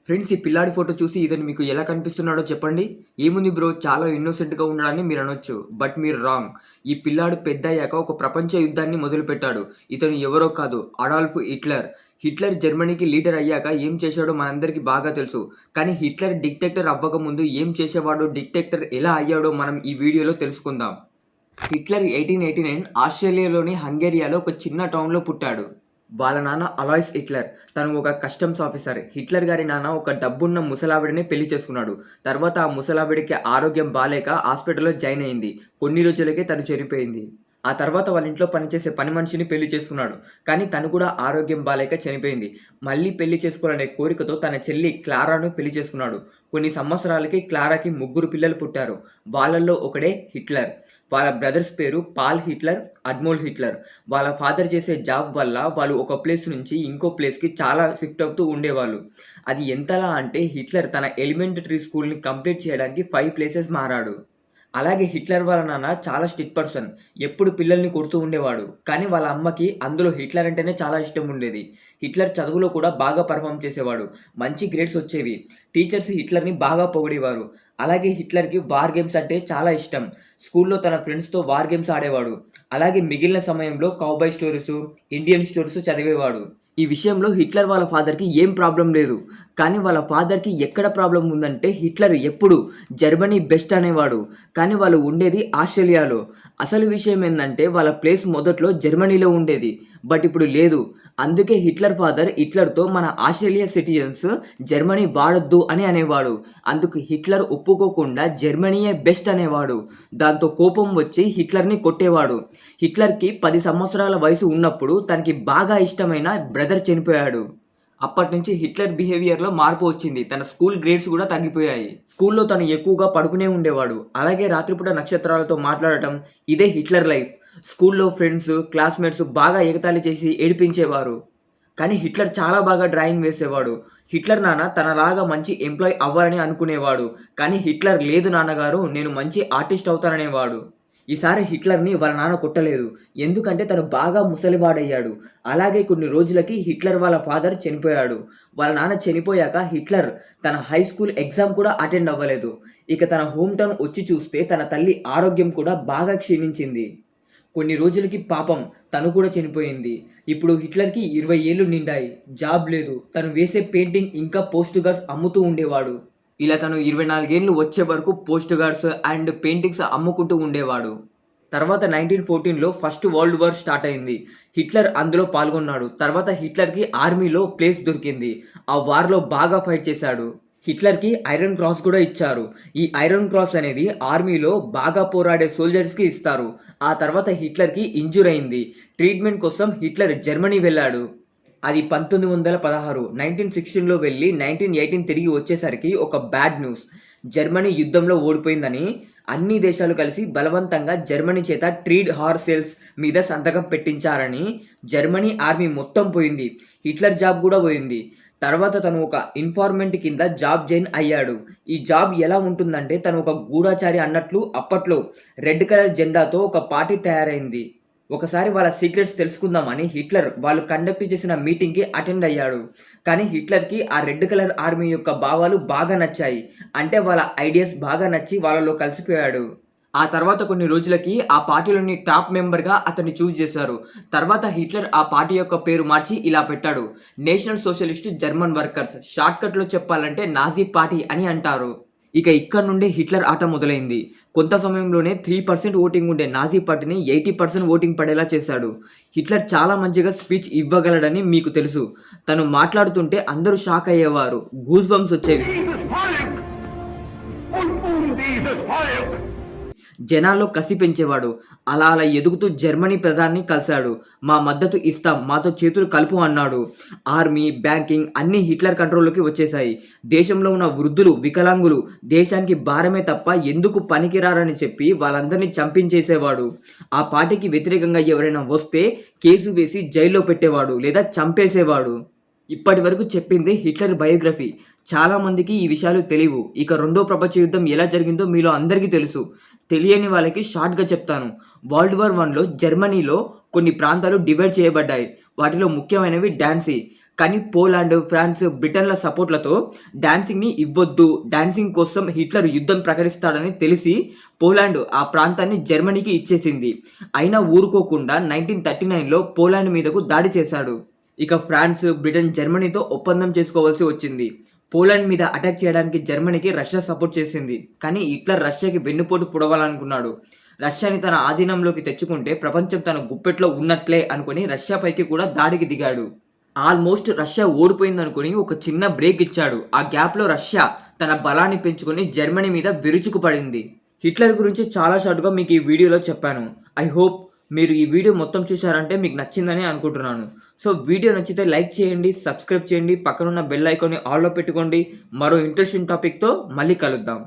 Friends, ఈ పిల్లాడి photo చూసి ఇతను మీకు ఎలా కనిపిస్తున్నాడో చెప్పండి. ఏముంది బ్రో, చాలా ఇన్నోసెంట్గా ఉన్నాడని మీరు అనొచ్చు. బట్ మీరు రాంగ్. ఈ పిల్లాడు పెద్దయ్యాక ఒక ప్రపంచ యుద్ధాన్ని మొదలుపెట్టాడు. ఇతను ఎవరో కాదు, అడాల్ఫ్ హిట్లర్. హిట్లర్ జర్మనీకి లీడర్ అయ్యాక ఏం చేశాడో మనందరికీ బాగా తెలుసు. కానీ హిట్లర్ డిక్టేటర్ అవ్వకముందు ఏం చేసేవాడో, డిక్టేటర్ ఎలా అయ్యాడో మనం ఈ వీడియోలో తెలుసుకుందాం. హిట్లర్ 1889 ఆస్ట్రేలియాలోని హంగేరియాలో ఒక చిన్న టౌన్లో పుట్టాడు. వాళ్ళ నాన్న అలాయిస్ హిట్లర్. తను ఒక కస్టమ్స్ ఆఫీసర్. హిట్లర్ గారి నాన్న ఒక డబ్బున్న ముసలావిడిని పెళ్లి చేసుకున్నాడు. తర్వాత ఆ ముసలావిడికి ఆరోగ్యం బాలేక హాస్పిటల్లో జాయిన్ అయింది. కొన్ని రోజులకే తను చనిపోయింది. ఆ తర్వాత వాళ్ళ ఇంట్లో పనిచేసే పని మనిషిని పెళ్లి చేసుకున్నాడు. కానీ తను కూడా ఆరోగ్యం బాలేక చనిపోయింది. మళ్ళీ పెళ్లి చేసుకోవాలనే కోరికతో తన చెల్లి క్లారాను పెళ్లి చేసుకున్నాడు. కొన్ని సంవత్సరాలకి క్లారాకి 3 పిల్లలు పుట్టారు. వాళ్ళల్లో ఒకడే హిట్లర్. వాళ్ళ బ్రదర్స్ పేరు పాల్ హిట్లర్, అడ్మోల్ హిట్లర్. వాళ్ళ ఫాదర్ చేసే జాబ్ వల్ల వాళ్ళు ఒక ప్లేస్ నుంచి ఇంకో ప్లేస్కి చాలా షిఫ్ట్ అవుతూ ఉండేవాళ్ళు. అది ఎంతలా అంటే హిట్లర్ తన ఎలిమెంటరీ స్కూల్ని కంప్లీట్ చేయడానికి 5 ప్లేసెస్ మారాడు. అలాగే హిట్లర్ వాళ్ళ నాన్న చాలా స్ట్రిక్ట్ పర్సన్. ఎప్పుడు పిల్లల్ని కొడుతూ ఉండేవాడు. కానీ వాళ్ళ అమ్మకి అందులో హిట్లర్ అంటేనే చాలా ఇష్టం ఉండేది. హిట్లర్ చదువులో కూడా బాగా పర్ఫామ్ చేసేవాడు. మంచి గ్రేడ్స్ వచ్చేవి. టీచర్స్ హిట్లర్ని బాగా పొగిడేవారు. అలాగే హిట్లర్కి వార్ గేమ్స్ అంటే చాలా ఇష్టం. స్కూల్లో తన ఫ్రెండ్స్తో వార్ గేమ్స్ ఆడేవాడు. అలాగే మిగిలిన సమయంలో కౌబాయ్ స్టోరీస్, ఇండియన్ స్టోరీస్ చదివేవాడు. ఈ విషయంలో హిట్లర్ వాళ్ళ ఫాదర్కి ఏం ప్రాబ్లం లేదు. కానీ వాళ్ళ ఫాదర్కి ఎక్కడ ప్రాబ్లం ఉందంటే హిట్లర్ ఎప్పుడు జర్మనీ బెస్ట్ అనేవాడు. కానీ వాళ్ళు ఉండేది ఆస్ట్రేలియాలో. అసలు విషయం ఏంటంటే వాళ్ళ ప్లేస్ మొదట్లో జర్మనీలో ఉండేది. బట్ ఇప్పుడు లేదు. అందుకే హిట్లర్ ఫాదర్ హిట్లర్తో మన ఆస్ట్రేలియా సిటిజన్స్ జర్మనీ వాడొద్దు అని అనేవాడు. అందుకు హిట్లర్ ఒప్పుకోకుండా జర్మనీయే బెస్ట్ అనేవాడు. దాంతో కోపం వచ్చి హిట్లర్ని కొట్టేవాడు. హిట్లర్కి 10 సంవత్సరాల వయసు ఉన్నప్పుడు తనకి బాగా ఇష్టమైన బ్రదర్ చనిపోయాడు. అప్పటి నుంచి హిట్లర్ బిహేవియర్లో మార్పు వచ్చింది. తన స్కూల్ గ్రేడ్స్ కూడా తగ్గిపోయాయి. స్కూల్లో తను ఎక్కువగా పడుకునే ఉండేవాడు. అలాగే రాత్రిపూట నక్షత్రాలతో మాట్లాడటం, ఇదే హిట్లర్ లైఫ్. స్కూల్లో ఫ్రెండ్స్, క్లాస్మేట్స్ బాగా ఎగతాళి చేసి ఏడిపించేవారు. కానీ హిట్లర్ చాలా బాగా డ్రాయింగ్ వేసేవాడు. హిట్లర్ నాన్న తనలాగా మంచి ఎంప్లాయ్ అవ్వాలని అనుకునేవాడు. కానీ హిట్లర్ లేదు నాన్నగారు, నేను మంచి ఆర్టిస్ట్ అవుతాననేవాడు. ఈసారి హిట్లర్ని వాళ్ళ నాన్న కొట్టలేదు. ఎందుకంటే తను బాగా ముసలివాడయ్యాడు. అలాగే కొన్ని రోజులకి హిట్లర్ వాళ్ళ ఫాదర్ చనిపోయాడు. వాళ్ళ నాన్న చనిపోయాక హిట్లర్ తన హై స్కూల్ ఎగ్జామ్ కూడా అటెండ్ అవ్వలేదు. ఇక తన హోమ్ టౌన్ వచ్చి చూస్తే తన తల్లి ఆరోగ్యం కూడా బాగా క్షీణించింది. కొన్ని రోజులకి పాపం తను కూడా చనిపోయింది. ఇప్పుడు హిట్లర్కి 20 ఏళ్ళు నిండాయి. జాబ్ లేదు. తను వేసే పెయింటింగ్ ఇంకా పోస్ట్ కార్డ్స్ అమ్ముతూ ఉండేవాడు. ఇలా తను 24 ఏళ్ళు వచ్చే వరకు పోస్ట్ కార్డ్స్ అండ్ పెయింటింగ్స్ అమ్ముకుంటూ ఉండేవాడు. తర్వాత 1914లో ఫస్ట్ వరల్డ్ వార్ స్టార్ట్ అయింది. హిట్లర్ అందులో పాల్గొన్నాడు. తర్వాత హిట్లర్కి ఆర్మీలో ప్లేస్ దొరికింది. ఆ వార్లో బాగా ఫైట్ చేశాడు. హిట్లర్కి ఐరన్ క్రాస్ కూడా ఇచ్చారు. ఈ ఐరన్ క్రాస్ అనేది ఆర్మీలో బాగా పోరాడే సోల్జర్స్కి ఇస్తారు. ఆ తర్వాత హిట్లర్కి ఇంజూర్ అయింది. ట్రీట్మెంట్ కోసం హిట్లర్ జర్మనీ వెళ్ళాడు. అది 1916. 1916లో వెళ్ళి 1918 తిరిగి వచ్చేసరికి ఒక బ్యాడ్ న్యూస్. జర్మనీ యుద్ధంలో ఓడిపోయిందని అన్ని దేశాలు కలిసి బలవంతంగా జర్మనీ చేత ట్రీడ్ హార్సెల్స్ మీద సంతకం పెట్టించారని జర్మనీ ఆర్మీ మొత్తం పోయింది. హిట్లర్ జాబ్ కూడా పోయింది. తర్వాత తను ఒక ఇన్ఫార్మెంట్ కింద జాబ్ జాయిన్ అయ్యాడు. ఈ జాబ్ ఎలా ఉంటుందంటే తను ఒక గూఢాచారి అన్నట్లు అప్పట్లో రెడ్ కలర్ జెండాతో ఒక పార్టీ తయారైంది. ఒకసారి వాళ్ళ సీక్రెట్స్ తెలుసుకుందామని హిట్లర్ వాళ్ళు కండక్ట్ చేసిన మీటింగ్కి అటెండ్ అయ్యాడు. కానీ హిట్లర్కి ఆ రెడ్ కలర్ ఆర్మీ యొక్క భావాలు బాగా నచ్చాయి. అంటే వాళ్ళ ఐడియాస్ బాగా నచ్చి వాళ్ళలో కలిసిపోయాడు. ఆ తర్వాత కొన్ని రోజులకి ఆ పార్టీలోని టాప్ మెంబర్గా అతన్ని చూస్ చేశారు. తర్వాత హిట్లర్ ఆ పార్టీ యొక్క పేరు మార్చి ఇలా పెట్టాడు: నేషనల్ సోషలిస్ట్ జర్మన్ వర్కర్స్. షార్ట్కట్లో చెప్పాలంటే నాజీ పార్టీ అని అంటారు. ఇక ఇక్కడ నుండే హిట్లర్ ఆట మొదలైంది. కొంత సమయంలోనే 3% ఓటింగ్ ఉండే నాజీ పార్టీని 80% ఓటింగ్ పడేలా చేశాడు. హిట్లర్ చాలా మంచిగా స్పీచ్ ఇవ్వగలడని మీకు తెలుసు. తను మాట్లాడుతుంటే అందరూ షాక్ అయ్యేవారు. గూస్ బంప్స్ వచ్చేవి. జనాల్లో కసి పెంచేవాడు. అలా అలా ఎదుగుతూ జర్మనీ ప్రధాని కలిశాడు. మా మద్దతు ఇస్తాం, మాతో చేతులు కలుపు అన్నాడు. ఆర్మీ, బ్యాంకింగ్ అన్నీ హిట్లర్ కంట్రోల్లోకి వచ్చేశాయి. దేశంలో ఉన్న వృద్ధులు, వికలాంగులు దేశానికి భారమే తప్ప ఎందుకు పనికిరారని చెప్పి వాళ్ళందరినీ చంపించేసేవాడు. ఆ పార్టీకి వ్యతిరేకంగా ఎవరైనా వస్తే కేసు వేసి జైల్లో పెట్టేవాడు లేదా చంపేసేవాడు. ఇప్పటి వరకు చెప్పింది హిట్లర్ బయోగ్రఫీ. చాలా మందికి ఈ విషయాలు తెలియవు. ఇక రెండో ప్రపంచ యుద్ధం ఎలా జరిగిందో మీలో అందరికీ తెలుసు. తెలియని వాళ్ళకి షార్ట్గా చెప్తాను. వరల్డ్ వార్ 1లో జర్మనీలో కొన్ని ప్రాంతాలు డివైడ్ చేయబడ్డాయి. వాటిలో ముఖ్యమైనవి డాన్సీ, కానీ పోలాండ్, ఫ్రాన్స్, బ్రిటన్ల సపోర్ట్లతో డాన్సింగ్ని ఇవ్వొద్దు, డాన్సింగ్ కోసం హిట్లర్ యుద్ధం ప్రకటిస్తాడని తెలిసి పోలాండ్ ఆ ప్రాంతాన్ని జర్మనీకి ఇచ్చేసింది. అయినా ఊరుకోకుండా 1939లో పోలాండ్ మీదకు దాడి చేశాడు. ఇక ఫ్రాన్స్, బ్రిటన్ జర్మనీతో ఒప్పందం చేసుకోవాల్సి వచ్చింది. పోలాండ్ మీద అటాక్ చేయడానికి జర్మనీకి రష్యా సపోర్ట్ చేసింది. కానీ హిట్లర్ రష్యాకి వెన్నుపోటు పొడవాలనుకున్నాడు. రష్యాని తన ఆధీనంలోకి తెచ్చుకుంటే ప్రపంచం తన గుప్పెట్లో ఉన్నట్లే అనుకుని రష్యాపైకి కూడా దాడికి దిగాడు. ఆల్మోస్ట్ రష్యా ఓడిపోయిందనుకుని ఒక చిన్న బ్రేక్ ఇచ్చాడు. ఆ గ్యాప్లో రష్యా తన బలాన్ని పెంచుకొని జర్మనీ మీద విరుచుకుపడింది. హిట్లర్ గురించి చాలా షార్ట్గా మీకు ఈ వీడియోలో చెప్పాను. ఐ హోప్ మీరు ఈ వీడియో మొత్తం చూశారంటే మీకు నచ్చిందని అనుకుంటున్నాను. సో వీడియో నచ్చితే లైక్ చేయండి, సబ్స్క్రైబ్ చేయండి, పక్కనున్న బెల్ ఐకాన్ని ఆల్లో పెట్టుకోండి. మరో ఇంట్రెస్టింగ్ టాపిక్తో మళ్ళీ కలుద్దాం.